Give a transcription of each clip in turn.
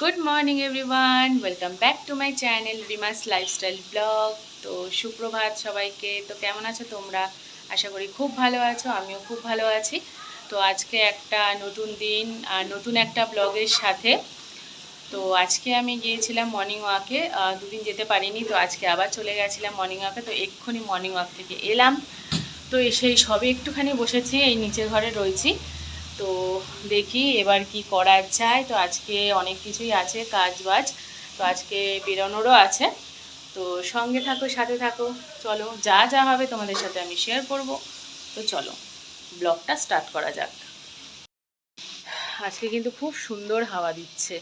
Good morning everyone, welcome back to my channel রিমাস lifestyle blog. তো সুপ্রভাত সবাইকে। তো কেমন আছো তোমরা? আশা করি খুব ভালো আছো, আমিও খুব ভালো আছি। তো আজকে একটা নতুন দিন আর নতুন একটা ব্লগের সাথে। তো আজকে আমি গিয়েছিলাম মর্নিং ওয়াকে, দুদিন যেতে পারিনি, তো আজকে আবার চলে গেছিলাম মর্নিং ওয়াকে। তো এক্ষুনি মর্নিং ওয়াক থেকে এলাম, তো এসেই সবে একটুখানি বসেছি, এই নিচের ঘরে রয়েছি। তো দেখি এবার কি করা যায়। তো আজকে অনেক কিছুই আছে কাজ বাজ, তো আজকে বেরোনোরও আছে। তো সঙ্গে থাকো, সাথে থাকো, চলো যা যা হবে তোমাদের সাথে আমি শেয়ার করব। তো চলো ব্লগটা স্টার্ট করা যাক। আজকে কিন্তু খুব সুন্দর হাওয়া দিচ্ছে।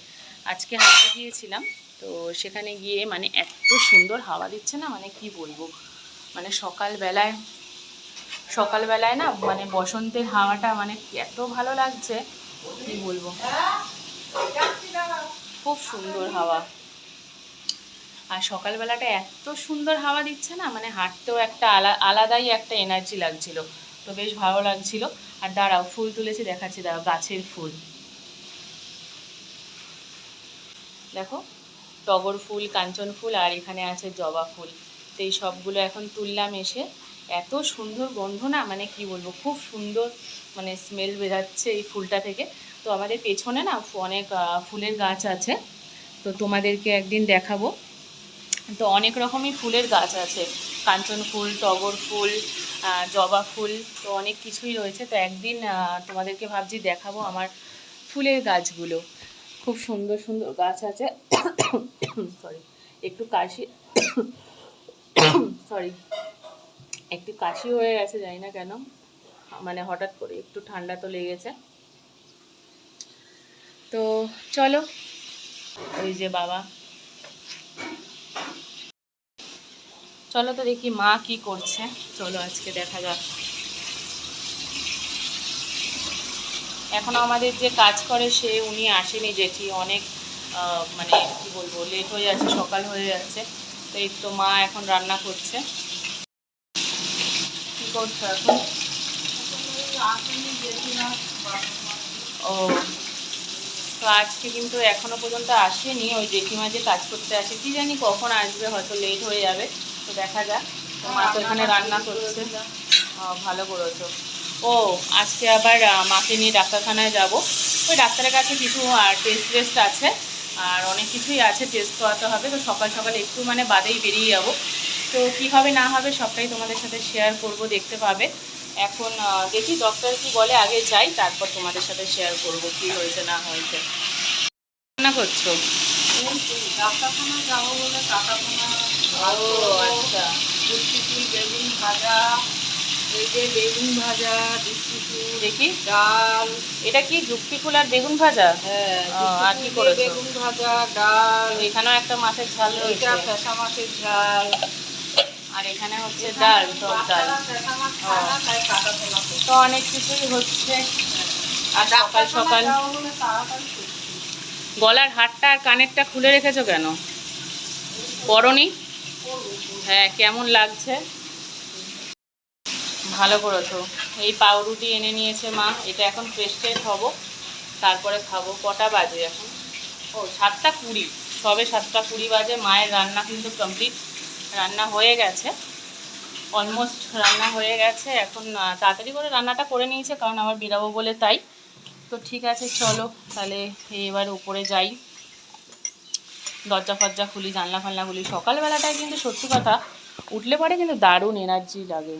আজকে হাঁটতে গিয়েছিলাম, তো সেখানে গিয়ে মানে এত সুন্দর হাওয়া দিচ্ছে না, মানে কি বলবো। মানে সকালবেলায় না, মানে বসন্তের হাওয়াটা মানে এত ভালো লাগছে, কি বলবো। খুব সুন্দর হাওয়া, আর সকালবেলাটা এত সুন্দর হাওয়া দিচ্ছে না, মানে হাঁটতেও একটা আলাদাই একটা এনার্জি লাগছিল। তো বেশ ভালো লাগছিল। আর দাঁড়াও, ফুল তুলেছি দেখাচ্ছি, দাঁড়াও, গাছের ফুল দেখো, টগর ফুল, কাঞ্চন ফুল, আর এখানে আছে জবা ফুল। তো এই সবগুলো এখন তুললাম এসে। এত সুন্দর গন্ধ না, মানে কি বলবো, খুব সুন্দর মানে স্মেল বেরাচ্ছে এই ফুলটা থেকে। তো আমাদের পেছনে না অনেক ফুলের গাছ আছে, তো তোমাদেরকে একদিন দেখাবো। তো অনেক রকমই ফুলের গাছ আছে, কাঞ্চন ফুল, টগর ফুল, জবা ফুল, তো অনেক কিছুই রয়েছে। তো একদিন তোমাদেরকে ভাবছি দেখাবো আমার ফুলের গাছগুলো। খুব সুন্দর সুন্দর গাছ আছে। সরি, একটু কাশি, সরি, একটু কাশি হয়ে গেছে, জানি না কেন, মানে হঠাৎ করে একটু ঠান্ডা তো লেগেছে। তো চলো, ওই যে বাবা, চলো তো দেখি মা কি করছে, চলো আজকে দেখা যাক। এখনো আমাদের যে কাজ করে সে উনি আসেনি, জেঠি অনেক মানে কি বলবো লেট হয়ে যাচ্ছে, সকাল হয়ে যাচ্ছে। তো এই তো মা এখন রান্না করছে। কি করছো এখন? ও, তো আজকে কিন্তু এখনো পর্যন্ত আসেনি ওই জেঠিমা, যে কাজ করতে আসে, কি জানি কখন আসবে, হয়তো লেট হয়ে যাবে। তো দেখা যাক। তো মা তো এখানে রান্না করছে। ভালো করেছো। ও, আজকে আবার মাকে নিয়ে ডাক্তারখানায় যাব। ওই ডাক্তারের কাছে কিছু টেস্ট আছে, আর অনেক কিছুই আছে, টেস্ট করাতে হবে। তো সকাল সকাল একটু মানে বাদেই বেরিয়ে যাব। তো কি হবে না হবে সবটাই তোমাদের সাথে শেয়ার করব, দেখতে পাবে। এখন দেখি ডক্টর কি বলে, আগে যাই, তারপর তোমাদের সাথে শেয়ার করব কি হয়েছে না হয়েছে। রান্না করছো? ডাক্তারখানা যাবো বলে কাটাপোনা, ও আচ্ছা, দুষ্টি ফুল, বেগুন ভাজা, এই যে বেগুন ভাজা, দুষ্টি ফুল, দেখি ডাল। এটা কি যুক্তি ফুল আর বেগুন ভাজা? হ্যাঁ, আর দুষ্টি কি ফুল দিয়ে করেছো? বেগুন ভাজা, ডাল। এখানেও একটা মাছের ঝাল রয়েছে, এইটা ফেসা মাছের ঝাল। আর এখানে হচ্ছে ডাল, টক ডাল। বাচ্চারা ফেসা মাছ খায় না, তাই কাটাপোনা করছি। তো অনেক কিছুই হচ্ছে। আর সকাল ডাক্তারখানা সকাল যাবো বলে তাড়াতাড়ি করছি। গলার হারটা আর কানেরটা খুলে রেখেছো কেন? পরনি? হ্যাঁ, কেমন লাগছে? ভালো করেছো। এই পাউরুটি এনে নিয়েছে মা, এটা এখন ফ্রেশ ট্রেশ হবো, তারপরে খাবো। কটা বাজে এখন? ও 7:20, সবে 7:20 বাজে। মায়ের রান্না কিন্তু কমপ্লিট, রান্না হয়ে গেছে, অলমোস্ট রান্না হয়ে গেছে। এখন তাড়াতাড়ি করে রান্নাটা করে নিয়েছে, কারণ আবার বেরাবো বলে, তাই। তো ঠিক আছে, চলো তাহলে এবার উপরে যাই, দরজা ফরজা খুলি, জানলা ফালনা খুলি। সকালবেলাটায় কিন্তু সত্যি কথা, উঠলে পরে কিন্তু দারুণ এনার্জি লাগে,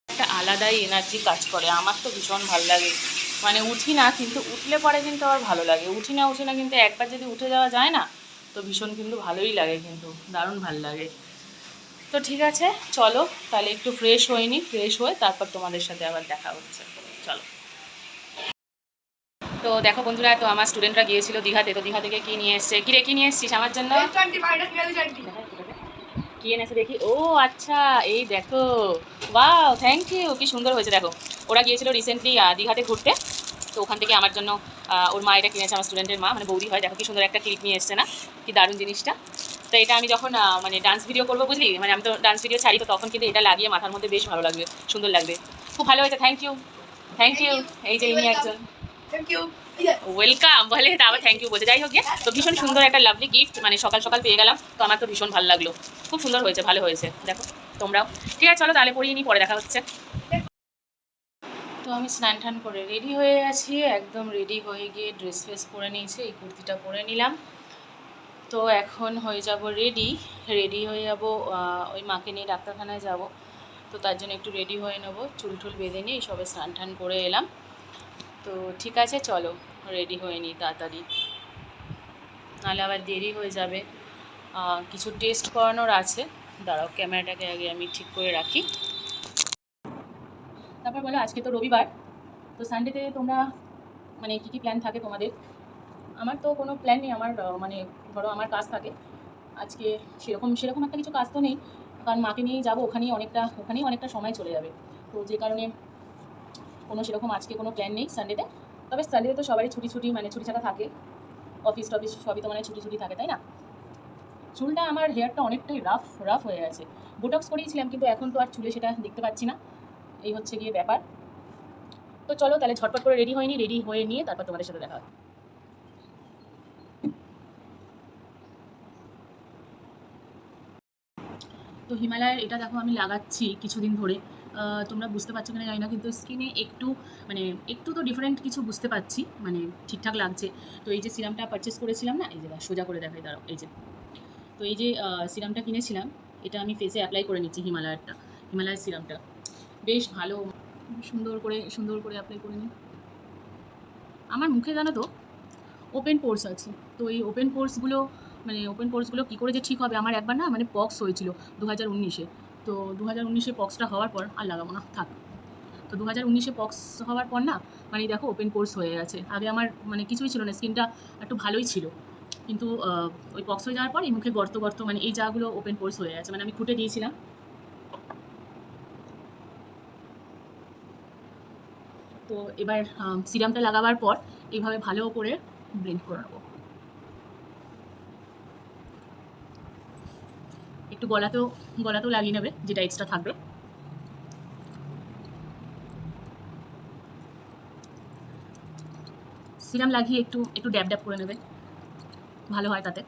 একটা আলাদাই এনার্জি কাজ করে। আমার তো ভীষণ ভালো লাগে, মানে উঠি না, কিন্তু উঠলে পরে কিন্তু আবার ভালো লাগে। উঠি না কিন্তু একবার যদি উঠে যাওয়া যায় না, তো ভীষণ কিন্তু ভালোই লাগে, কিন্তু দারুণ ভালো লাগে। তো ঠিক আছে, চলো তাহলে একটু ফ্রেশ হয়ে নিই, ফ্রেশ হয়ে তারপর তোমাদের সাথে আবার দেখা হচ্ছে। চলো। তো দেখো বন্ধুরা, তো আমার স্টুডেন্টরা গিয়েছিল দীঘাতে, তো দীঘা থেকে কী নিয়ে এসছে, কী নিয়ে এসছিস আমার জন্য? কি এনেছে দেখি। ও আচ্ছা, এই দেখো, ওয়াও, থ্যাংক ইউ, কি সুন্দর হয়েছে দেখো। ওরা গিয়েছিল রিসেন্টলি দীঘাতে ঘুরতে, তো ওখান থেকে আমার জন্য ওর মা এটা কিনেছে, আমার স্টুডেন্টের মা, মানে বৌদি হয়। দেখো কি সুন্দর একটা ক্লিপ নিয়ে এসছে না, কি দারুণ জিনিসটা। তো এটা আমি যখন মানে ডান্স ভিডিও করবো, বুঝলি, মানে আমি তো ডান্স ভিডিও ছাড়ি, তো তখন কিন্তু এটা লাগিয়ে মাথার মধ্যে বেশ ভালো লাগবে, সুন্দর লাগবে। খুব ভালো হয়েছে, থ্যাংক ইউ, থ্যাংক ইউ। এই যে ইনি একজন, থ্যাংক ইউ। ওয়েলকাম বলে, তা আবার থ্যাংক ইউ বলছে। যাই হোক গিয়ে, তো ভীষণ সুন্দর একটা লাভলি গিফট, মানে সকাল সকাল পেয়ে গেলাম, তো আমার তো ভীষণ ভালো লাগলো। খুব সুন্দর হয়েছে, ভালো হয়েছে, দেখো তোমরাও। ঠিক আছে চলো তাহলে পরিয়ে নিই, পরে দেখা হচ্ছে। তো আমি স্নান টান করে রেডি হয়ে আছি, একদম রেডি হয়ে গিয়ে ড্রেস ফ্রেস পরে নিয়েছি, এই কুর্তিটা পরে নিলাম। তো এখন হয়ে যাব রেডি, রেডি হয়ে যাব, ওই মাকে নিয়ে ডাক্তারখানায় যাব, তো তার জন্য একটু রেডি হয়ে নেবো, চুল টুল বেঁধে নিয়ে সবে স্নান টান করে এলাম। তো ঠিক আছে চলো রেডি হয়ে নিই তাড়াতাড়ি, নাহলে আবার দেরি হয়ে যাবে। কিছু টেস্ট করানোর আছে, দাঁড়াও ক্যামেরাটাকে আগে আমি ঠিক করে রাখি। তারপর বলো, আজকে তো রবিবার, তো সানডেতে তোমরা মানে কী কী প্ল্যান থাকে তোমাদের? আমার তো কোনো প্ল্যান নেই, আমার মানে ধরো আমার কাজ থাকে আজকে, সেরকম সেরকম একটা কিছু কাজ তো নেই, কারণ মাকে নিয়েই যাবো, ওখানেই অনেকটা সময় চলে যাবে, তো যে কারণে কোনো সেরকম আজকে কোনো প্ল্যান নেই সানডেতে। তবে সানডেতে তো সবারই ছুটি মানে ছুটি ছাড়া থাকে, অফিস টফিস সবই তো মানে ছুটি থাকে, তাই না? চুলটা আমার হেয়ারটা অনেকটাই রাফ হয়ে আছে, বোটক্স করিয়েছিলাম কিন্তু এখন তো আর চুলে সেটা দেখতে পাচ্ছি না, এই হচ্ছে গিয়ে ব্যাপার। তো চলো তাহলে ঝটপট করে রেডি হয়ে নিয়ে তারপর তোমাদের সাথে দেখা হবে। তো হিমালয়ের এটা দেখো আমি লাগাচ্ছি কিছুদিন ধরে, তোমরা বুঝতে পারছো কিনা জানি না, কিন্তু স্কিনে একটু তো ডিফারেন্ট কিছু বুঝতে পারছি, মানে ঠিকঠাক লাগছে। তো এই যে সিরামটা পারচেস করেছিলাম না, এই যে সোজা করে দেখাই দাঁড়াও, এই যে, তো এই যে সিরামটা কিনেছিলাম, এটা আমি ফেসে অ্যাপ্লাই করে নিচ্ছি, হিমালয়ের সিরামটা বেশ ভালো, সুন্দর করে অ্যাপ্লাই করে নিই। আমার মুখে জানো তো ওপেন পোর্স আছে, তো এই ওপেন পোর্সগুলো কী করে যে ঠিক হবে, আমার একবার না মানে পক্স হয়েছিল 2019-এ, তো 2019-এ পক্সটা হওয়ার পর আর লাগাবো না, থাক। তো 2019-এ পক্স হওয়ার পর না মানে দেখো ওপেন পোর্স হয়ে গেছে, আগে আমার মানে কিছুই ছিল না, স্কিনটা একটু ভালোই ছিল, কিন্তু ওই পক্স হয়ে যাওয়ার পর এই মুখে গর্ত মানে এই জায়গাগুলো ওপেন পোর্স হয়ে গেছে, মানে আমি খুঁটে দিয়েছিলাম। তো এবার সিরামটা লাগাবার পর এইভাবে ভালো করে ব্লেন্ড করে নেবো, একটু গলাতেও লাগিয়ে নেবে, যেটা এক্সট্রা থাকবে। সিরাম লাগিয়ে একটু ড্যাব করে নেবে, ভালো হয় তাতে।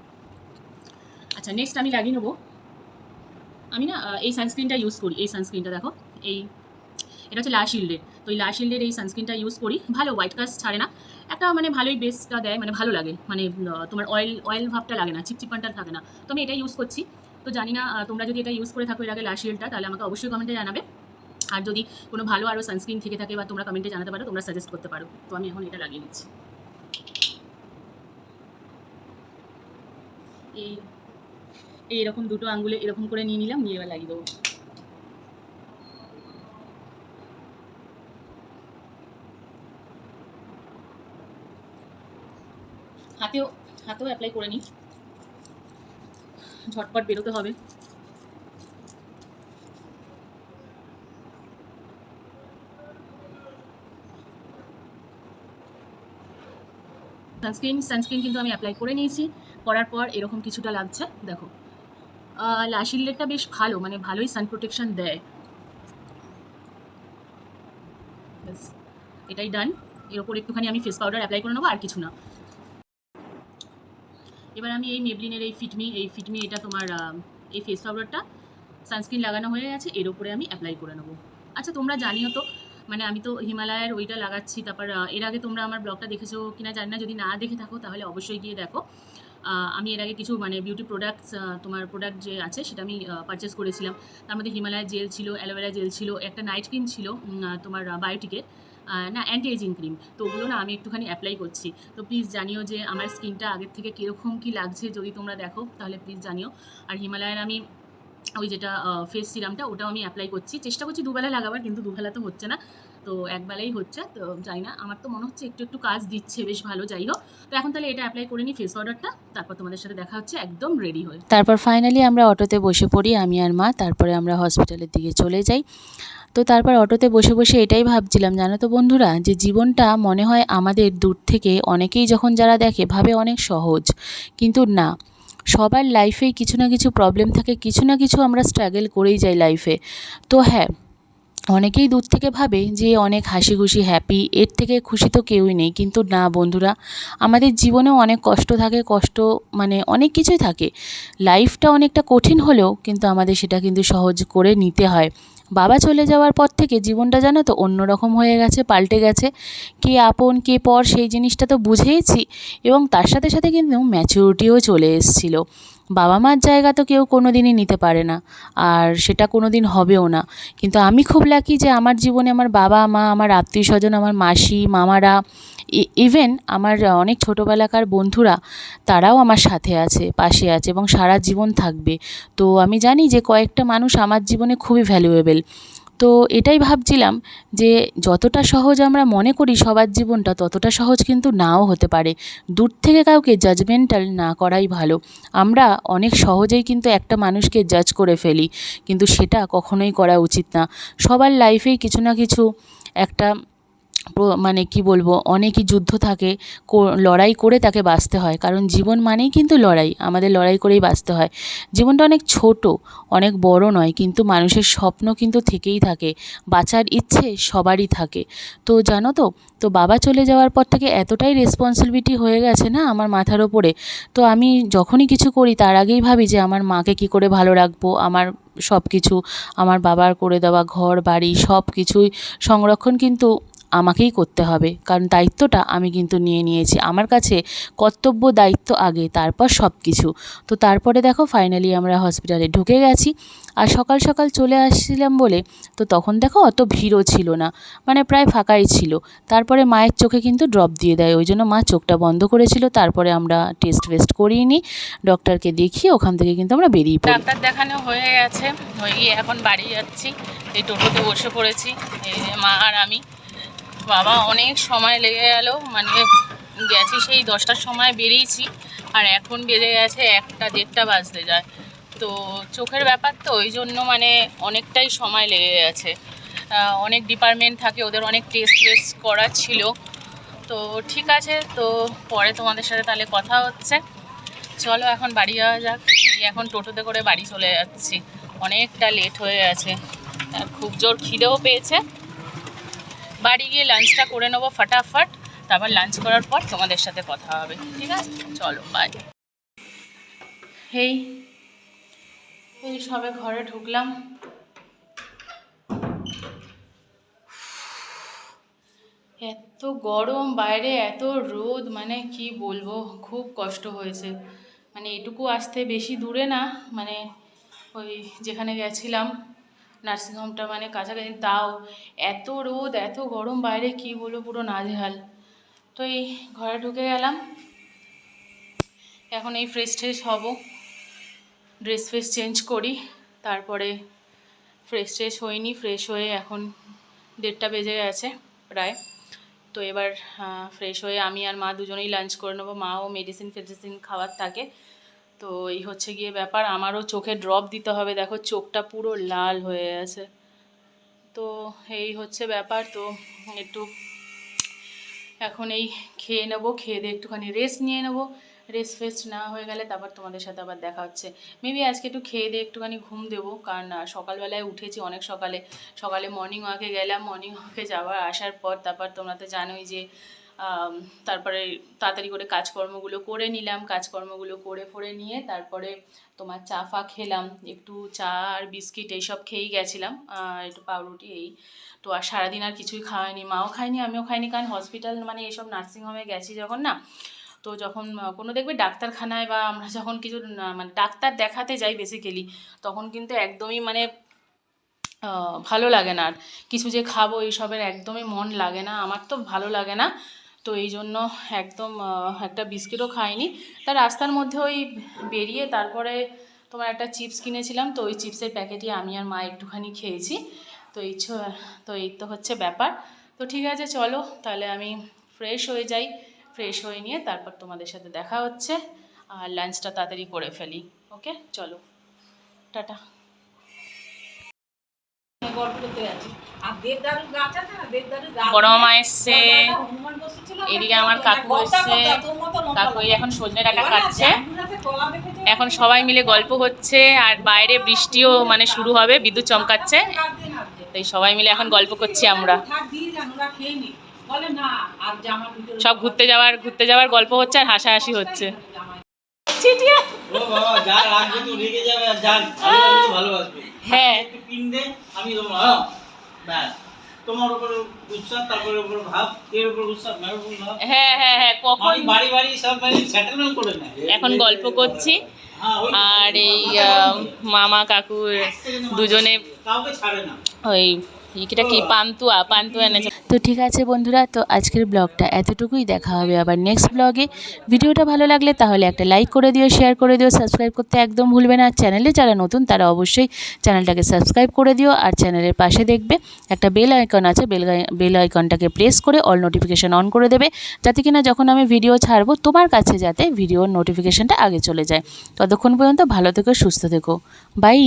আচ্ছা নেক্সট আমি লাগিয়ে নেবো, আমি না এই সানস্ক্রিনটা ইউজ করি, এই সানস্ক্রিনটা দেখো, এটা হচ্ছে লা শিল্ডের, তো এই লা শিল্ডের এই সানস্ক্রিনটা ইউজ করি, ভালো হোয়াইট কাস্ট ছাড়ে না, একটা মানে ভালোই বেসটা দেয়, মানে ভালো লাগে, মানে তোমার অয়েল ভাবটা লাগে না, চিপচিপানটা থাকে না, তো আমি এটা ইউজ করছি। তো জানি না তোমরা যদি এটা ইউজ করে থাকো এর আগে লা শিল্ডটা, তাহলে আমাকে অবশ্যই কমেন্টে জানাবে, আর যদি কোনো ভালো আরও সানস্ক্রিন থেকে থাকে বা তোমরা কমেন্টে জানাতে পারো, তোমরা সাজেস্ট করতে পারো। তো আমি এখন এটা লাগিয়ে নিচ্ছি, এইরকম দুটো আঙ্গুলে এরকম করে নিয়ে নিলাম, নিয়ে এবার লাগিয়ে দেবো। হাতেও অ্যাপ্লাই করে নিই, ঝটপট বেরোতে হবে। সানস্ক্রিন কিন্তু আমি অ্যাপ্লাই করে নিয়েছি, করার পর এরকম কিছুটা লাগছে দেখো। লা শিল্ডেরটা বেশ ভালো, মানে ভালোই সান প্রোটেকশন দেয়। ব্যাস এটাই ডান, এর ওপর একটুখানি আমি ফেস পাউডার অ্যাপ্লাই করে নেবো, আর কিছু না। এবার আমি এই মেবলিনের এই ফিটমি এটা তোমার এই ফেস পাউডারটা সানস্ক্রিন লাগানো হয়ে গেছে, এর ওপরে আমি অ্যাপ্লাই করে নেবো। আচ্ছা তোমরা জানিও তো, মানে আমি তো হিমালয়ের ওইটা লাগাচ্ছি, তারপর এর আগে তোমরা আমার ব্লগটা দেখেছো কিনা জানি না, যদি না দেখে থাকো তাহলে অবশ্যই গিয়ে দেখো। আমি এর আগে কিছু মানে বিউটি প্রোডাক্টস প্রোডাক্ট যে আছে সেটা আমি পারচেস করেছিলাম, তার মধ্যে হিমালয়ের জেল ছিল, অ্যালোভেরা জেল ছিল, একটা নাইট ক্রিম ছিল তোমার বায়োটিকের, না অ্যান্টি এজিং ক্রিম, তো ওগুলো না আমি একটুখানি অ্যাপ্লাই করছি। তো প্লিজ জানিও যে আমার স্কিনটা আগের থেকে কীরকম কী লাগছে, যদি তোমরা দেখো তাহলে প্লিজ জানিও। আর হিমালয়ের আমি ওই যেটা ফেস সিরামটা ওটাও আমি অ্যাপ্লাই করছি, চেষ্টা করছি দুবেলা লাগাবার, কিন্তু দুবেলা তো হচ্ছে না, তো একবেলাই হচ্ছে, তো জানি না, আমার তো মনে হচ্ছে একটু কাজ দিচ্ছে বেশ ভালো। যাই হোক, তো এখন তাহলে এটা অ্যাপ্লাই করে নিই ফেস পাউডারটা, তারপর তোমাদের সাথে দেখা হচ্ছে একদম রেডি হয়ে। তারপর ফাইনালি আমরা অটোতে বসে পড়ি আমি আর মা, তারপরে আমরা হসপিটালের দিকে চলে যাই। তো তারপর অটোতে বসে এটাই ভাবছিলাম, জানো তো বন্ধুরা, যে জীবনটা মনে হয় আমাদের দূর থেকে অনেকেই যখন যারা দেখে ভাবে অনেক সহজ, কিন্তু না, সবার লাইফেই কিছু না কিছু প্রবলেম থাকে, কিছু না কিছু আমরা স্ট্রাগল করেই যাই লাইফে। তো হ্যাঁ, অনেকেই দূর থেকে ভাবে যে অনেক হাসি খুশি হ্যাপি, এর থেকে খুশি তো কেউই নেই। কিন্তু না বন্ধুরা, আমাদের জীবনেও অনেক কষ্ট থাকে, কষ্ট মানে অনেক কিছুই থাকে। লাইফটা অনেকটা কঠিন হলেও কিন্তু আমাদের সেটা কিন্তু সহজ করে নিতে হয়। বাবা চলে যাওয়ার পর থেকে জীবনটা জানো তো অন্যরকম হয়ে গেছে, পাল্টে গেছে। কে আপন কে পর সেই জিনিসটা তো বুঝেইছি, এবং তার সাথে সাথে কিন্তু ম্যাচুরিটিও চলে এসেছিলো। বাবা মার জায়গা তো কেউ কোনো দিনই নিতে পারে না, আর সেটা কোনো দিন হবেও না। কিন্তু আমি খুব লাকি যে আমার জীবনে আমার বাবা মা, আমার আত্মীয় স্বজন, আমার মাসি মামারা, ইভেন আমার অনেক ছোটোবেলাকার বন্ধুরা, তারাও আমার সাথে আছে, পাশে আছে এবং সারা জীবন থাকবে। তো আমি জানি যে কয়েকটা মানুষ আমার জীবনে খুবই ভ্যালুয়েবল। তো এটাই ভাবছিলাম যে যতটা সহজ আমরা মনে করি সবার জীবনটা, ততটা সহজ কিন্তু নাও হতে পারে। দূর থেকে কাউকে জাজমেন্টাল না করাই ভালো। আমরা অনেক সহজেই কিন্তু একটা মানুষকে জাজ করে ফেলি, কিন্তু সেটা কখনোই করা উচিত না। সবার লাইফেই কিছু না কিছু একটা মানে কি বলবো, অনেকই যুদ্ধ থাকে, লড়াই করে তাকে বাঁচতে হয়। কারণ জীবন মানেই কিন্তু লড়াই, আমাদের লড়াই করেই বাঁচতে হয়। জীবনটা অনেক ছোট, অনেক বড় নয়, কিন্তু মানুষের স্বপ্ন কিন্তু থেকেই থাকে, বাঁচার ইচ্ছে সবারই থাকে। তো জানো তো, তো বাবা চলে যাওয়ার পর থেকে এতটাই রেসপন্সিবিলিটি হয়ে গেছে না আমার মাথার ওপরে। তো আমি যখনই কিছু করি তার আগেই ভাবি যে আমার মাকে কী করে ভালো রাখবো, আমার সব কিছু, আমার বাবার করে দেওয়া ঘর বাড়ি সব কিছুই সংরক্ষণ কিন্তু আমাকেই করতে হবে, কারণ দায়িত্বটা আমি কিন্তু নিয়ে নিয়েছি। আমার কাছে কর্তব্য দায়িত্ব আগে, তারপর সব কিছু। তো তারপরে দেখো ফাইনালি আমরা হসপিটালে ঢুকে গেছি। আর সকাল সকাল চলে আসছিলাম বলে, তো তখন দেখো অত ভিড়ও ছিল না, মানে প্রায় ফাঁকাই ছিল। তারপরে মায়ের চোখে কিন্তু ড্রপ দিয়ে দেয়, ওই জন্য মা চোখটা বন্ধ করেছিল। তারপরে আমরা টেস্ট ফেস্ট করিয়ে নিই, ডক্টরকে দেখিয়ে ওখান থেকে কিন্তু আমরা বেরিয়ে পড়ি। ডাক্তার দেখানো হয়ে গেছে, হয়ে গিয়ে এখন বাড়ি যাচ্ছি। এই টোটোতে বসে পড়েছি, এই যে মা আর আমি। বাবা অনেক সময় লেগে গেল, মানে গেছি সেই 10টার সময় বেরিয়েছি, আর এখন বেজে গেছে 1টা 1:30 বাজতে যায়। তো চোখের ব্যাপার তো ওই জন্য মানে অনেকটাই সময় লেগে গেছে। অনেক ডিপার্টমেন্ট থাকে, ওদের অনেক টেস্ট ফেস্ট করার ছিল। তো ঠিক আছে, তো পরে তোমাদের সাথে তাহলে কথা হচ্ছে। চলো এখন বাড়ি যাওয়া যাক। এখন টোটোতে করে বাড়ি চলে যাচ্ছি, অনেকটা লেট হয়ে গেছে, আর খুব জোর খিদেও পেয়েছে। বাড়ি গিয়ে লাঞ্চটা করে নেবো ফটাফট, তারপর লাঞ্চ করার পর তোমাদের সাথে কথা হবে, ঠিক আছে? চলো বাই। এই এই সবে ঘরে ঢুকলাম। এত গরম বাইরে, এত রোদ, মানে কি বলবো, খুব কষ্ট হয়েছে। মানে এটুকু আসতে বেশি দূরে না, মানে ওই যেখানে গেছিলাম নার্সিংহোমটা মানে কাছাকাছি, তাও এত রোদ এত গরম বাইরে, কি বলবো, পুরো নাজেহাল। তো এই ঘরে ঢুকে গেলাম, এখন এই ফ্রেশ ট্রেশ হব, ড্রেস ফ্রেস চেঞ্জ করি। তারপরে ফ্রেশ ট্রেশ হয়নি, ফ্রেশ হয়ে এখন 1:30 বেজে গেছে প্রায়। তো এবার ফ্রেশ হয়ে আমি আর মা দুজনেই লাঞ্চ করে নেবো। মাও মেডিসিন ফেডিসিন খাওয়ার থাকে। তো এই হচ্ছে গিয়ে ব্যাপার। আমারও চোখে ড্রপ দিতে হবে, দেখো চোখটা পুরো লাল হয়ে আছে। তো এই হচ্ছে ব্যাপার। তো একটু এখন এই খেয়ে নেবো, খেয়ে দিয়ে একটুখানি রেস্ট নিয়ে নেবো। রেস্ট ফেস্ট না হয়ে গেলে তারপর তোমাদের সাথে আবার দেখা হচ্ছে। মেবি আজকে একটু খেয়ে দিয়ে একটুখানি ঘুম দেবো, কারণ সকালবেলায় উঠেছি অনেক সকালে। সকালে মর্নিং ওয়াকে গেলাম, মর্নিং ওয়াকে যাওয়ার আসার পর তারপর তোমরা তো জানোই যে তারপরে তাড়াতাড়ি করে কাজকর্মগুলো করে নিলাম। কাজকর্মগুলো করে ফোরে নিয়ে তারপরে তোমার চা ফা খেলাম, একটু চা আর বিস্কিট এইসব খেয়েই গেছিলাম, একটু পাউরুটি এই। তো আর সারাদিন আর কিছুই খাওয়াইনি, মাও খায়নি আমিও খাইনি, কারণ হসপিটাল মানে এইসব নার্সিংহোমে গেছি যখন না, তো যখন কোনো দেখবে ডাক্তারখানায় বা আমরা যখন কিছু মানে ডাক্তার দেখাতে যাই বেসিক্যালি, তখন কিন্তু একদমই মানে ভালো লাগে না, আর কিছু যে খাবো এইসবের একদমই মন লাগে না, আমার তো ভালো লাগে না। তো এই জন্য একদম একটা বিস্কিটও খাইনি। তার রাস্তার মধ্যে ওই বেরিয়ে তারপরে তোমার একটা চিপস কিনেছিলাম, তো ওই চিপসের প্যাকেটই আমি আর মা একটুখানি খেয়েছি। তো এই তো হচ্ছে ব্যাপার। তো ঠিক আছে চলো তাহলে আমি ফ্রেশ হয়ে যাই, ফ্রেশ হয়ে নিয়ে তারপর তোমাদের সাথে দেখা হচ্ছে, আর লাঞ্চটা তাড়াতাড়ি করে ফেলি। ওকে চলো, টাটা। বড় মামা এসছে, এদিকে আমার কাকু এসছে, কাকু এখন সজনে ডাঁটা কাটছে। এখন সবাই মিলে গল্প হচ্ছে, আর বাইরে বৃষ্টিও মানে শুরু হবে, বিদ্যুৎ চমকাচ্ছে। তাই সবাই মিলে এখন গল্প করছি আমরা। থাক দিয়ে যান, ওরা খেয়ে নি। বলে না আর জামা ভিতরে সব ঘুরতে যাওয়ার গল্প হচ্ছে আর হাসাহাসি হচ্ছে। চিটিয়া ও বাবা যা রাখবে তো রেখে যাবে আর যা আমি তো ভালোবাসবে। হ্যাঁ একটু পিন দে আমি দেবো হ্যাঁ ব্যাস তোমার উপর উৎসাহ তারপরে উপর ভাব এর উপর উৎসাহ মের উপর ভাব হ্যাঁ হ্যাঁ হ্যাঁ কখন আমি বাড়ি বাড়ি সব বাড়ি সেটেলমেন্ট করে নেয় এখন গল্প করছি। হ্যাঁ ওই আর এই মামা কাকু দুজনে কাউকে ছাড়ে না। ওই এটা কি পান্তুয়া এনেছে। তো ঠিক আছে বন্ধুরা, তো আজকের ব্লগটা এতটুকুই। দেখা হবে আবার নেক্সট ব্লগে। ভিডিওটা ভালো লাগলে তাহলে একটা লাইক করে দিও, শেয়ার করে দিও, সাবস্ক্রাইব করতে একদম ভুলবে না। আর চ্যানেলে যারা নতুন তারা অবশ্যই চ্যানেলটাকে সাবস্ক্রাইব করে দিও। আর চ্যানেলের পাশে দেখবে একটা বেল আইকন আছে, বেল আইকনটাকে প্রেস করে অল নোটিফিকেশান অন করে দেবে, যাতে কিনা যখন আমি ভিডিও ছাড়বো তোমার কাছে যাতে ভিডিওর নোটিফিকেশানটা আগে চলে যায়। ততক্ষণ পর্যন্ত ভালো থেকো, সুস্থ থেকো, বাই।